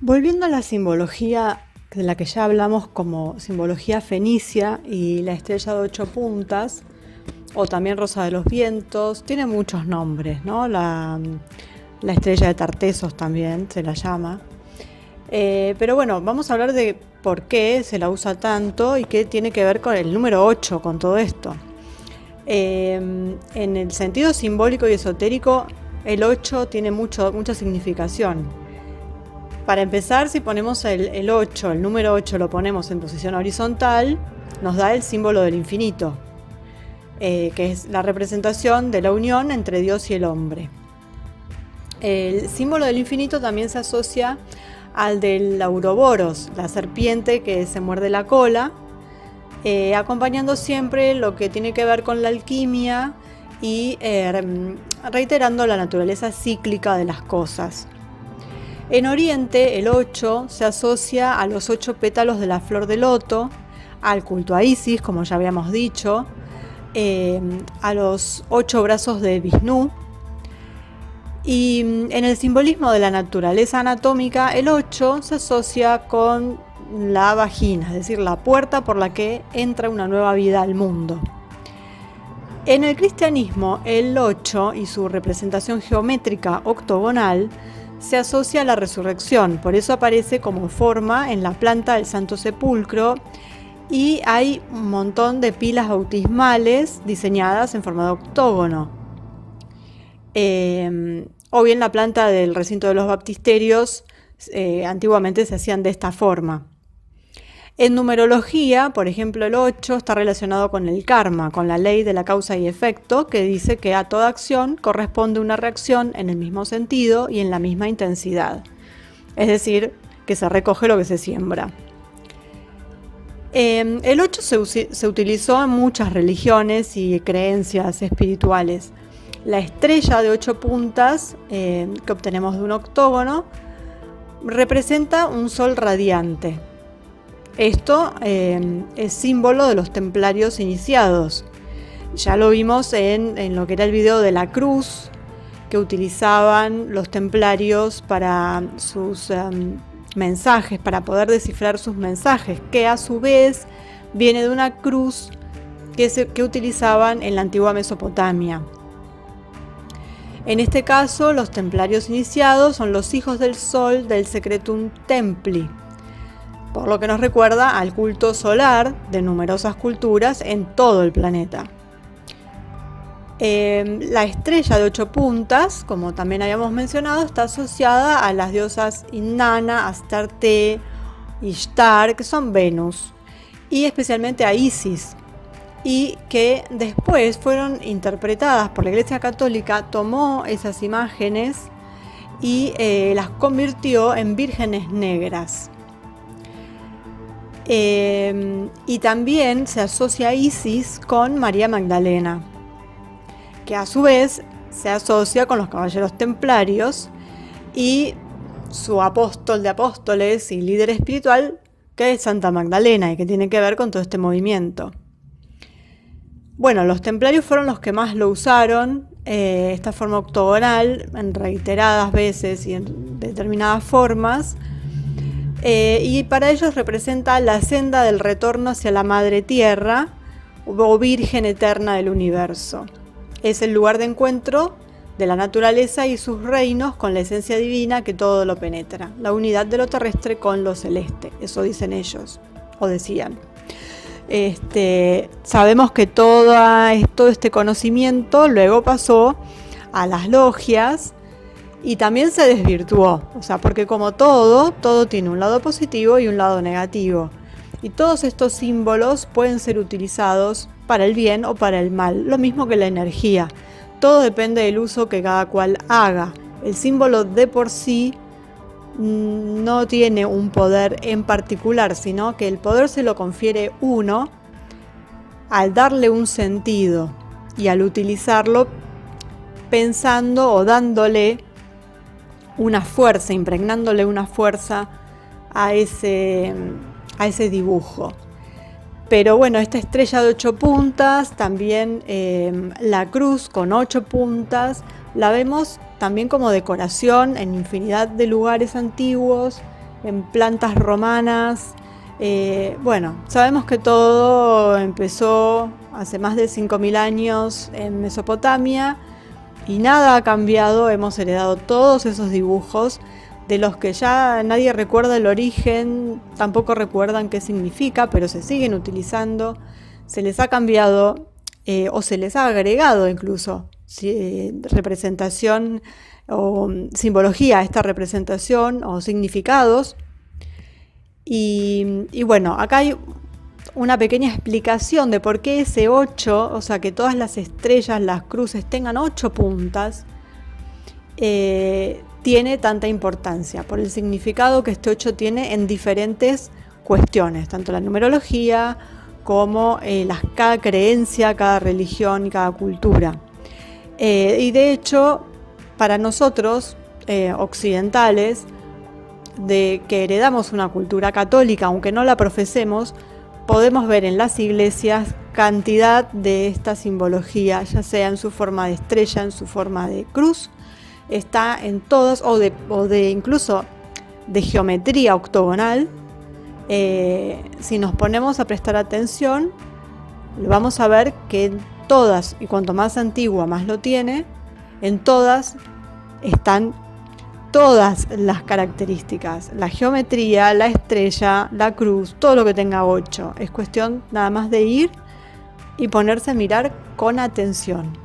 Volviendo a la simbología de la que ya hablamos como simbología fenicia y la estrella de 8 puntas, o también Rosa de los Vientos, tiene muchos nombres, ¿no? La estrella de Tartesos también se la llama. Pero bueno, vamos a hablar de por qué se la usa tanto y qué tiene que ver con el número 8, con todo esto. En el sentido simbólico y esotérico, el 8 tiene mucha significación. Para empezar, si ponemos el 8, el número 8 lo ponemos en posición horizontal, nos da el símbolo del infinito, que es la representación de la unión entre Dios y el hombre. El símbolo del infinito también se asocia al del Ouroboros, la serpiente que se muerde la cola, acompañando siempre lo que tiene que ver con la alquimia y reiterando la naturaleza cíclica de las cosas. En Oriente, el 8 se asocia a los 8 pétalos de la flor de loto, al culto a Isis, como ya habíamos dicho, a los 8 brazos de Vishnu. Y en el simbolismo de la naturaleza anatómica, el 8 se asocia con la vagina, es decir, la puerta por la que entra una nueva vida al mundo. En el cristianismo, el 8 y su representación geométrica octogonal se asocia a la resurrección, por eso aparece como forma en la planta del Santo Sepulcro y hay un montón de pilas bautismales diseñadas en forma de octógono. O bien la planta del recinto de los baptisterios antiguamente se hacían de esta forma. En numerología, por ejemplo, el 8 está relacionado con el karma, con la ley de la causa y efecto, que dice que a toda acción corresponde una reacción en el mismo sentido y en la misma intensidad. Es decir, que se recoge lo que se siembra. El 8 se utilizó en muchas religiones y creencias espirituales. La estrella de 8 puntas, que obtenemos de un octógono, representa un sol radiante. Esto es símbolo de los templarios iniciados. Ya lo vimos en lo que era el video de la cruz que utilizaban los templarios para sus mensajes, para poder descifrar sus mensajes, que a su vez viene de una cruz que utilizaban en la antigua Mesopotamia. En este caso, los templarios iniciados son los hijos del sol del Secretum Templi, por lo que nos recuerda al culto solar de numerosas culturas en todo el planeta. La estrella de 8 puntas, como también habíamos mencionado, está asociada a las diosas Inanna, Astarte, Ishtar, que son Venus, y especialmente a Isis, y que después fueron interpretadas por la Iglesia Católica, tomó esas imágenes y las convirtió en vírgenes negras. Y también se asocia a Isis con María Magdalena, que a su vez se asocia con los caballeros templarios y su apóstol de apóstoles y líder espiritual, que es Santa Magdalena y que tiene que ver con todo este movimiento. Bueno, los templarios fueron los que más lo usaron, esta forma octogonal, en reiteradas veces y en determinadas formas. Y para ellos representa la senda del retorno hacia la Madre Tierra o Virgen Eterna del Universo. Es el lugar de encuentro de la naturaleza y sus reinos con la esencia divina que todo lo penetra, la unidad de lo terrestre con lo celeste, eso dicen ellos, o decían. Sabemos que todo este conocimiento luego pasó a las logias y también se desvirtuó, porque como todo tiene un lado positivo y un lado negativo. Y todos estos símbolos pueden ser utilizados para el bien o para el mal, lo mismo que la energía. Todo depende del uso que cada cual haga. El símbolo de por sí no tiene un poder en particular, sino que el poder se lo confiere uno al darle un sentido y al utilizarlo pensando o dándole una fuerza, impregnándole una fuerza a ese dibujo. Pero bueno, esta estrella de 8 puntas, también la cruz con 8 puntas, la vemos también como decoración en infinidad de lugares antiguos en plantas romanas. Bueno, sabemos que todo empezó hace más de 5.000 años en Mesopotamia y nada ha cambiado. Hemos heredado todos esos dibujos de los que ya nadie recuerda el origen, tampoco recuerdan qué significa, pero se siguen utilizando. Se les ha cambiado o se les ha agregado incluso representación o simbología a esta representación o significados. Y bueno, acá hay una pequeña explicación de por qué ese 8, o sea, que todas las estrellas, las cruces tengan 8 puntas, tiene tanta importancia, por el significado que este 8 tiene en diferentes cuestiones, tanto la numerología como cada creencia, cada religión y cada cultura. Y de hecho, para nosotros, occidentales, de que heredamos una cultura católica, aunque no la profesemos, podemos ver en las iglesias cantidad de esta simbología, ya sea en su forma de estrella, en su forma de cruz, está en todas, o de incluso de geometría octogonal. Si nos ponemos a prestar atención, vamos a ver que en todas, y cuanto más antigua más lo tiene, en todas están todas las características, la geometría, la estrella, la cruz, todo lo que tenga 8. Es cuestión nada más de ir y ponerse a mirar con atención.